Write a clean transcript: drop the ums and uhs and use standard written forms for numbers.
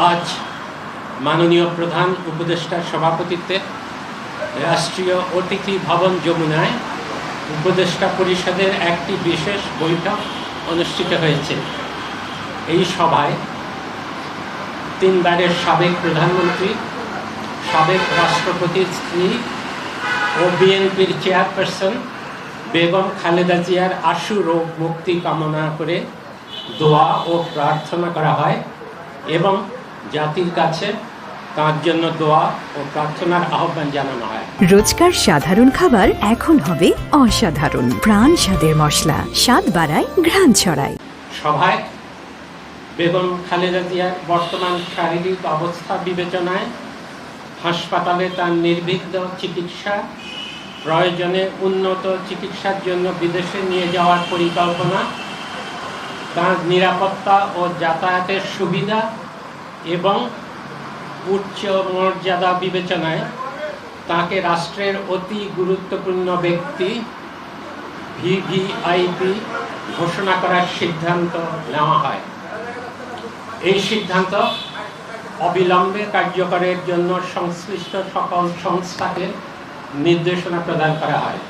আজ মাননীয় প্রধান উপদেষ্টার সভাপতিত্বে রাষ্ট্রীয় অতিথি ভবন যমুনায় উপদেষ্টা পরিষদের একটি বিশেষ বৈঠক অনুষ্ঠিত হয়েছে। এই সভায় তিনবারের সাবেক প্রধানমন্ত্রী, সাবেক রাষ্ট্রপতির স্ত্রী ও বিএনপির চেয়ারপারসন বেগম খালেদা জিয়ার আশু রোগ মুক্তি কামনা করে দোয়া ও প্রার্থনা করা হয় এবং জাতির কাছে তার জন্য দোয়া ও প্রার্থনার আহ্বান জানানো হয়। রোজকার সাধারণ খাবার এখন হবে অসাধারণ। প্রাণ স্বাদের মশলা, স্বাদ বাড়ায়, ঘ্রাণ ছড়ায়। সভায় বেগম খালেদা জিয়ার বর্তমান শারীরিক অবস্থা বিবেচনায় হাসপাতালে তার নির্বিঘ্ন চিকিৎসা, প্রয়োজনে উন্নত চিকিৎসার জন্য বিদেশে নিয়ে যাওয়ার পরিকল্পনা, তার নিরাপত্তা ও যাতায়াতের সুবিধা এবং উচ্চ মর্যাদা বিবেচনায় তাকে রাষ্ট্রের অতি গুরুত্বপূর্ণ ব্যক্তি ভিভিআইপি ঘোষণা করার সিদ্ধান্ত নেওয়া হয়। এই সিদ্ধান্ত অবিলম্বে কার্যকরের জন্য সংশ্লিষ্ট সকল সংস্থাকে নির্দেশনা প্রদান করা হয়।